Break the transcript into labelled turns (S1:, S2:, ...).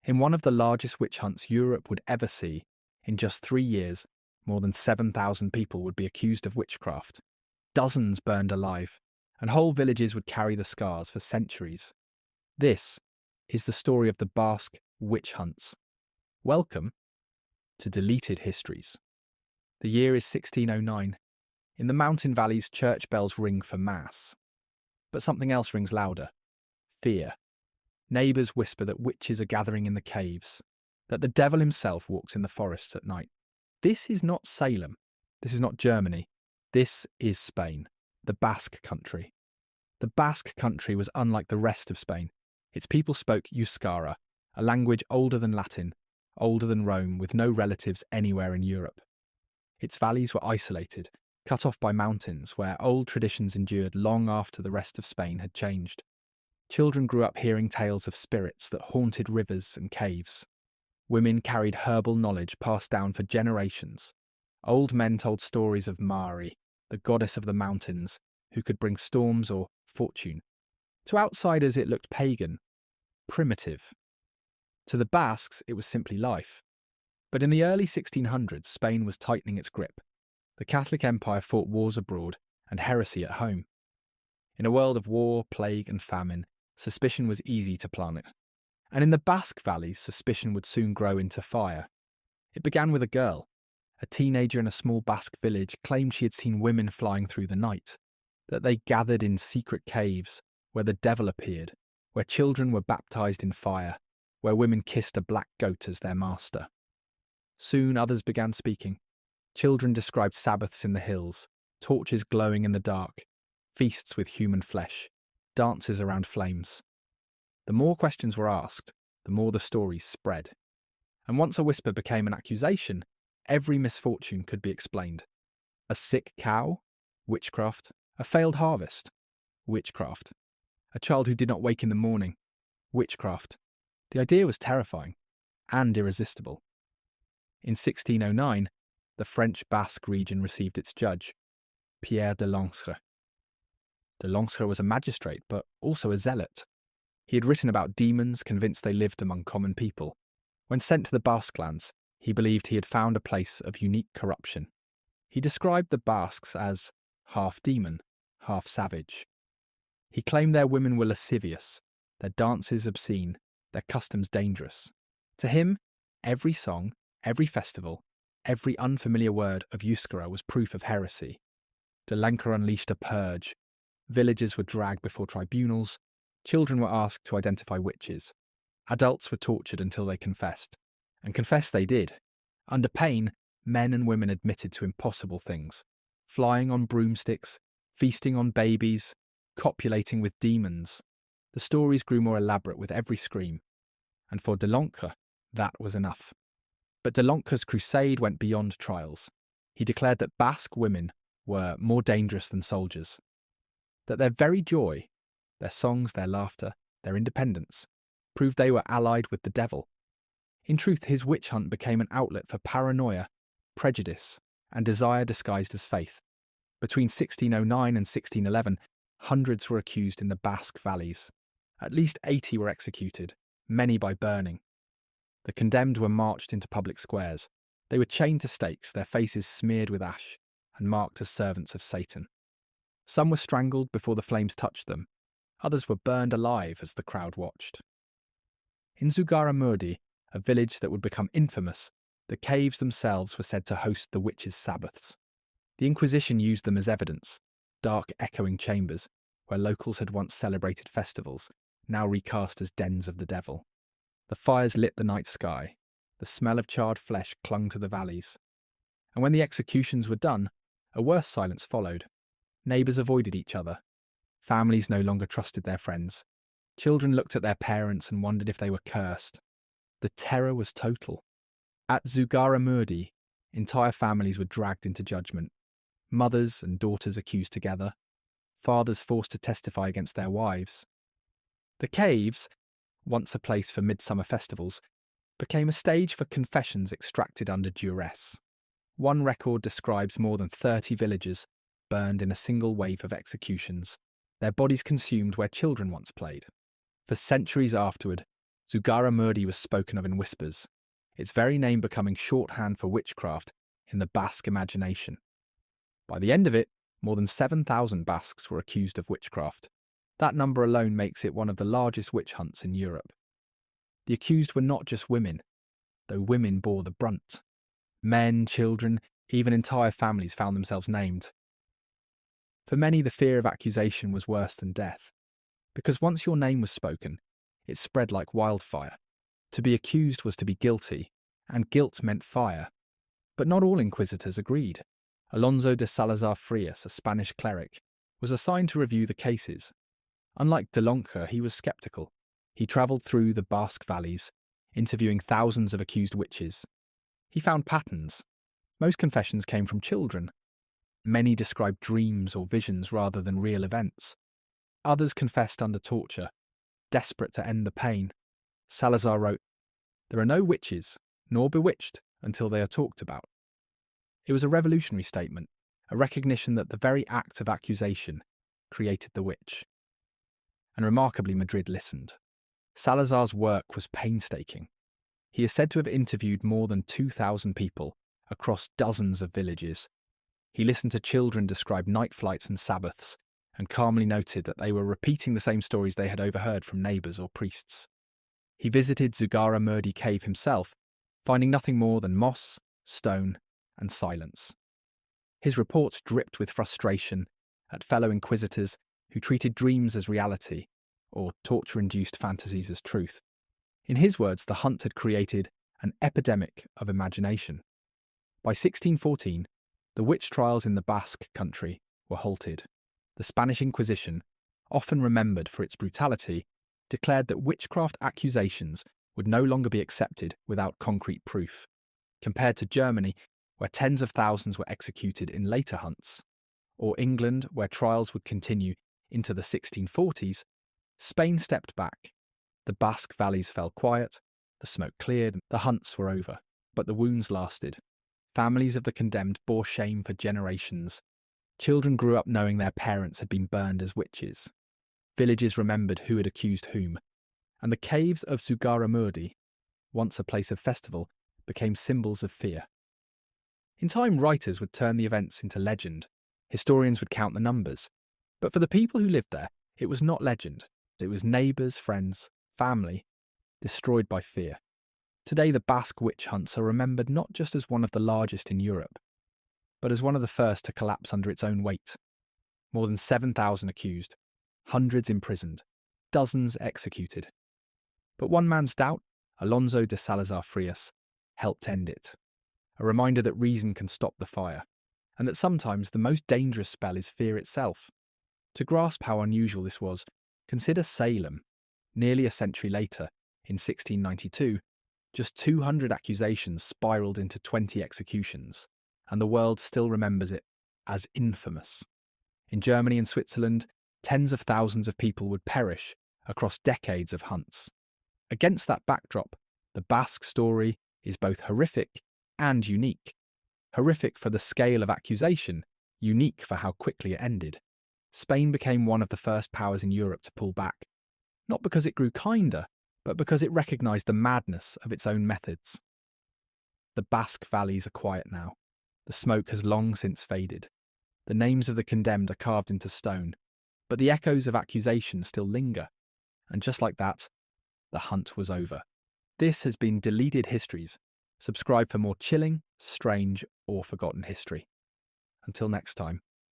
S1: In one of the largest witch hunts Europe would ever see, in just 3 years, more than 7,000 people would be accused of witchcraft. Dozens burned alive, and whole villages would carry the scars for centuries. This is the story of the Basque Witch Hunts. Welcome to Deleted Histories. The year is 1609. In the mountain valleys, church bells ring for mass. But something else rings louder. Fear. Neighbours whisper that witches are gathering in the caves, that the devil himself walks in the forests at night. This is not Salem. This is not Germany. This is Spain, the Basque country. The Basque country was unlike the rest of Spain. Its people spoke Euskara, a language older than Latin, older than Rome, with no relatives anywhere in Europe. Its valleys were isolated, cut off by mountains, where old traditions endured long after the rest of Spain had changed. Children grew up hearing tales of spirits that haunted rivers and caves. Women carried herbal knowledge passed down for generations. Old men told stories of Mari, the goddess of the mountains, who could bring storms or fortune. To outsiders it looked pagan, primitive. To the Basques it was simply life. But in the early 1600s, Spain was tightening its grip. The Catholic Empire fought wars abroad and heresy at home. In a world of war, plague and famine, suspicion was easy to plant it. And in the Basque valleys, suspicion would soon grow into fire. It began with a girl. A teenager in a small Basque village claimed she had seen women flying through the night, that they gathered in secret caves where the devil appeared, where children were baptized in fire, where women kissed a black goat as their master. Soon others began speaking. Children described Sabbaths in the hills, torches glowing in the dark, feasts with human flesh, dances around flames. The more questions were asked, the more the stories spread. And once a whisper became an accusation, every misfortune could be explained. A sick cow? Witchcraft. A failed harvest? Witchcraft. A child who did not wake in the morning? Witchcraft. The idea was terrifying and irresistible. In 1609, the French Basque region received its judge, Pierre de Lancre. De Lancre was a magistrate, but also a zealot. He had written about demons, convinced they lived among common people. When sent to the Basque lands, he believed he had found a place of unique corruption. He described the Basques as half demon, half savage. He claimed their women were lascivious, their dances obscene, their customs dangerous. To him, every song, every festival, every unfamiliar word of Euskara was proof of heresy. De Lancre unleashed a purge. Villagers were dragged before tribunals. Children were asked to identify witches. Adults were tortured until they confessed. And confess they did. Under pain, men and women admitted to impossible things. Flying on broomsticks, feasting on babies, copulating with demons. The stories grew more elaborate with every scream. And for de Lancre, that was enough. But de Lancre's crusade went beyond trials. He declared that Basque women were more dangerous than soldiers. That their very joy, their songs, their laughter, their independence, proved they were allied with the devil. In truth, his witch hunt became an outlet for paranoia, prejudice, and desire disguised as faith. Between 1609 and 1611, hundreds were accused in the Basque valleys. At least 80 were executed, many by burning. The condemned were marched into public squares. They were chained to stakes, their faces smeared with ash, and marked as servants of Satan. Some were strangled before the flames touched them. Others were burned alive as the crowd watched. In Zugarramurdi, a village that would become infamous, the caves themselves were said to host the witches' Sabbaths. The Inquisition used them as evidence, dark echoing chambers where locals had once celebrated festivals, now recast as dens of the devil. The fires lit the night sky. The smell of charred flesh clung to the valleys. And when the executions were done, a worse silence followed. Neighbours avoided each other. Families no longer trusted their friends. Children looked at their parents and wondered if they were cursed. The terror was total. At Zugarramurdi, entire families were dragged into judgment. Mothers and daughters accused together. Fathers forced to testify against their wives. The caves, once a place for midsummer festivals, became a stage for confessions extracted under duress. One record describes more than 30 villagers burned in a single wave of executions, their bodies consumed where children once played. For centuries afterward, Zugaramurdi was spoken of in whispers, its very name becoming shorthand for witchcraft in the Basque imagination. By the end of it, more than 7,000 Basques were accused of witchcraft. That number alone makes it one of the largest witch hunts in Europe. The accused were not just women, though women bore the brunt. Men, children, even entire families found themselves named. For many, the fear of accusation was worse than death, because once your name was spoken, it spread like wildfire. To be accused was to be guilty, and guilt meant fire. But not all inquisitors agreed. Alonso de Salazar Frias, a Spanish cleric, was assigned to review the cases. Unlike de Lonca, he was sceptical. He travelled through the Basque valleys, interviewing thousands of accused witches. He found patterns. Most confessions came from children. Many described dreams or visions rather than real events. Others confessed under torture, desperate to end the pain. Salazar wrote, "There are no witches, nor bewitched, until they are talked about." It was a revolutionary statement, a recognition that the very act of accusation created the witch. And remarkably, Madrid listened. Salazar's work was painstaking. He is said to have interviewed more than 2,000 people across dozens of villages. He listened to children describe night flights and Sabbaths, and calmly noted that they were repeating the same stories they had overheard from neighbours or priests. He visited Zugaramurdi cave himself, finding nothing more than moss, stone, and silence. His reports dripped with frustration at fellow inquisitors who treated dreams as reality, or torture-induced fantasies as truth. In his words, the hunt had created an epidemic of imagination. By 1614, the witch trials in the Basque country were halted. The Spanish Inquisition, often remembered for its brutality, declared that witchcraft accusations would no longer be accepted without concrete proof. Compared to Germany, where tens of thousands were executed in later hunts, or England, where trials would continue into the 1640s, Spain stepped back. The Basque valleys fell quiet, the smoke cleared, and the hunts were over. But the wounds lasted. Families of the condemned bore shame for generations. Children grew up knowing their parents had been burned as witches. Villages remembered who had accused whom. And the caves of Zugaramurdi, once a place of festival, became symbols of fear. In time, writers would turn the events into legend. Historians would count the numbers. But for the people who lived there, it was not legend. It was neighbours, friends, family, destroyed by fear. Today, the Basque witch hunts are remembered not just as one of the largest in Europe, but as one of the first to collapse under its own weight. More than 7,000 accused, hundreds imprisoned, dozens executed. But one man's doubt, Alonso de Salazar Frias, helped end it. A reminder that reason can stop the fire, and that sometimes the most dangerous spell is fear itself. To grasp how unusual this was, consider Salem. Nearly a century later, in 1692, just 200 accusations spiralled into 20 executions, and the world still remembers it as infamous. In Germany and Switzerland, tens of thousands of people would perish across decades of hunts. Against that backdrop, the Basque story is both horrific and unique. Horrific for the scale of accusation, unique for how quickly it ended. Spain became one of the first powers in Europe to pull back, not because it grew kinder, but because it recognised the madness of its own methods. The Basque valleys are quiet now. The smoke has long since faded. The names of the condemned are carved into stone, but the echoes of accusation still linger. And just like that, the hunt was over. This has been Deleted Histories. Subscribe for more chilling, strange, or forgotten history. Until next time.